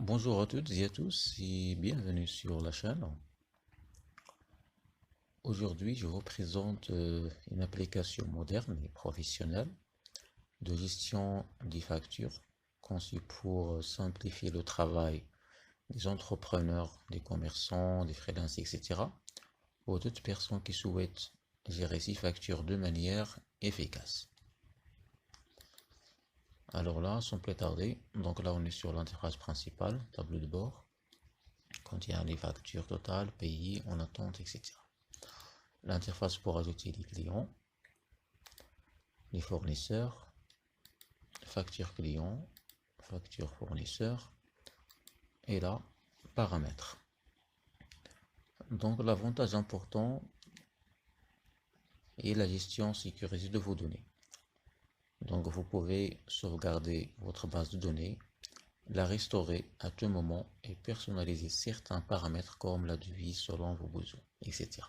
Bonjour à toutes et à tous et bienvenue sur la chaîne. Aujourd'hui, je vous présente une application moderne et professionnelle de gestion des factures conçue pour simplifier le travail des entrepreneurs, des commerçants, des freelances, etc. pour toute personne qui souhaite gérer ses factures de manière efficace. Alors là, sans plus tarder, donc là on est sur l'interface principale, tableau de bord, contient les factures totales, payées, en attente, etc. L'interface pour ajouter les clients, les fournisseurs, facture client, facture fournisseur, et là, paramètres. Donc l'avantage important est la gestion sécurisée de vos données. Donc vous pouvez sauvegarder votre base de données, la restaurer à tout moment et personnaliser certains paramètres comme la devise selon vos besoins, etc.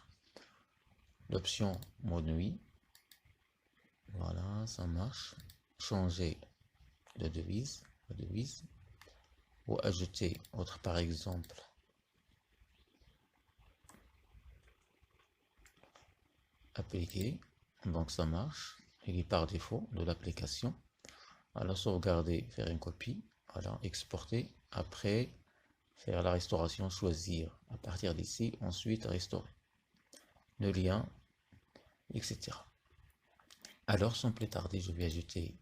L'option mode nuit, voilà, ça marche. Changer de devise, ou ajouter autre par exemple appliquer, donc ça marche, il est par défaut de l'application. Alors sauvegarder, faire une copie, voilà, exporter, après faire la restauration, choisir à partir d'ici, ensuite restaurer le lien, etc. Alors sans plus tarder, je vais ajouter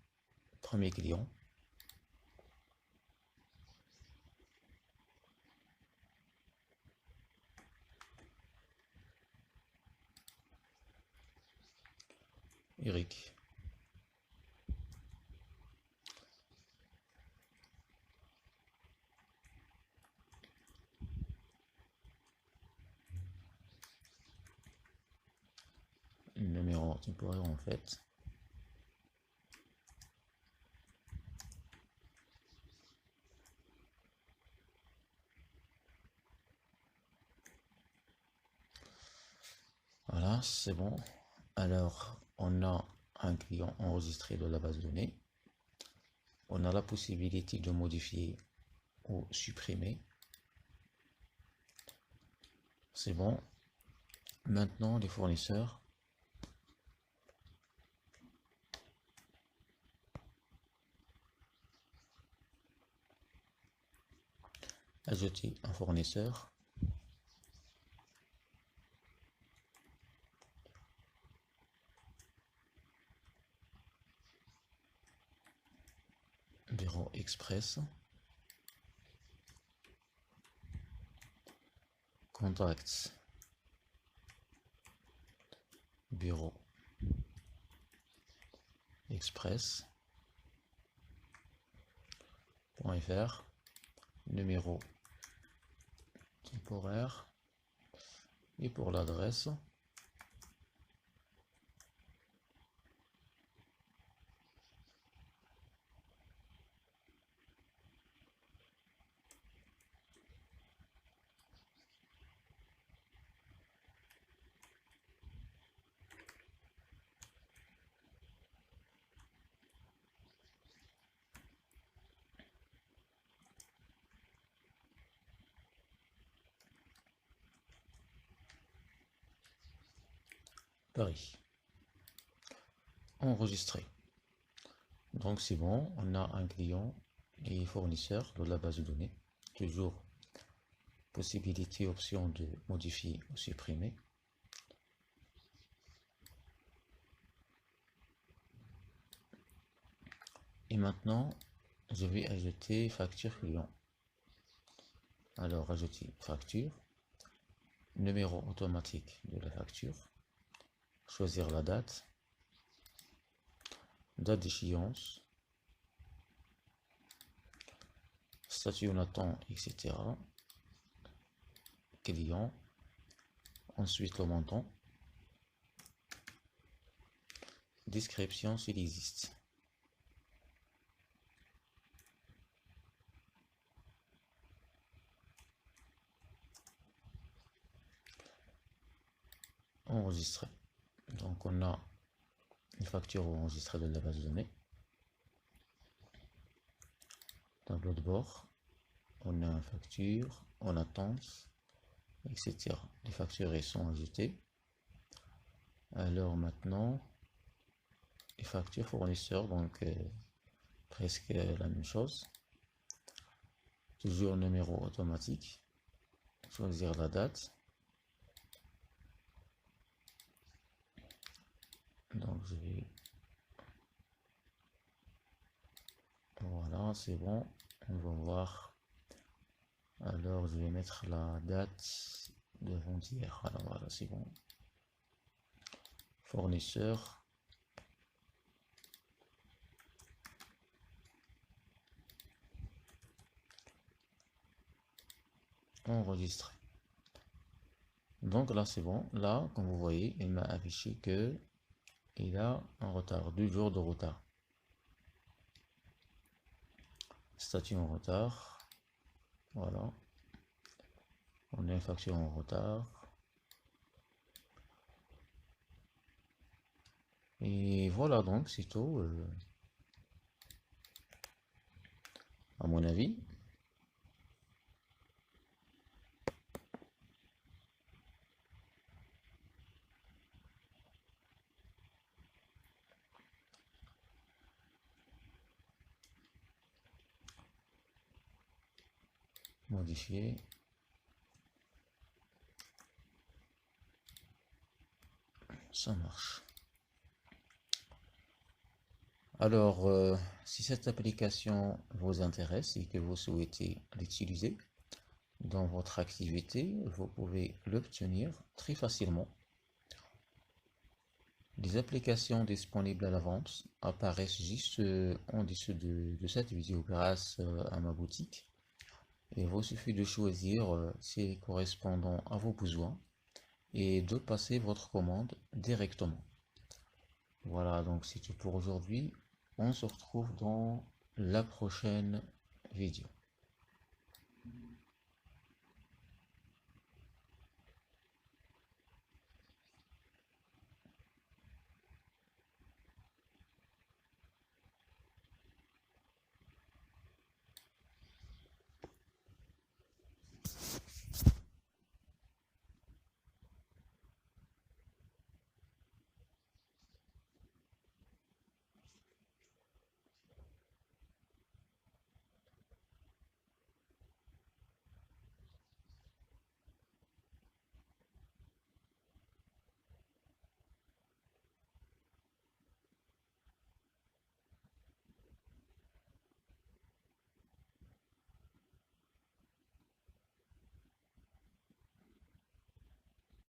premier client. Eric. Numéro temporaire en fait. Voilà, c'est bon. Alors, on a un client enregistré de la base de données. On a la possibilité de modifier ou supprimer. C'est bon. Maintenant, les fournisseurs. Ajouter un fournisseur. Bureau Express. Contacts. Bureau Express.fr. Numéro temporaire. Et pour l'adresse, Paris. Enregistré. Donc c'est bon, on a un client et fournisseur de la base de données. Toujours possibilité, option de modifier ou supprimer. Et maintenant, je vais ajouter facture client. Alors, ajouter facture, numéro automatique de la facture, choisir la date d'échéance, statut en attente, etc. Client, ensuite le montant, description s'il existe. Enregistrer. Donc on a une facture enregistrée de la base de données. Tableau de bord. on a une facture, en attente, etc. Les factures sont ajoutées. Alors maintenant, les factures fournisseurs, donc presque la même chose. Toujours numéro automatique. Choisir la date. Donc je vais... Voilà, c'est bon. On va voir. Alors je vais mettre la date de hier. Alors voilà, c'est bon. Fournisseur. Enregistré. Donc là c'est bon. Là, comme vous voyez, il m'a affiché que il a un retard, 2 jours de retard. Statut en retard. Voilà. On a une facture en retard. Et voilà, donc c'est tout, à mon avis. Modifier. Ça marche. Alors, si cette application vous intéresse et que vous souhaitez l'utiliser dans votre activité, vous pouvez l'obtenir très facilement. Les applications disponibles à la vente apparaissent juste en dessous de cette vidéo grâce à ma boutique. Il vous suffit de choisir celles correspondant à vos besoins et de passer votre commande directement. Voilà, donc c'est tout pour aujourd'hui. On se retrouve dans la prochaine vidéo.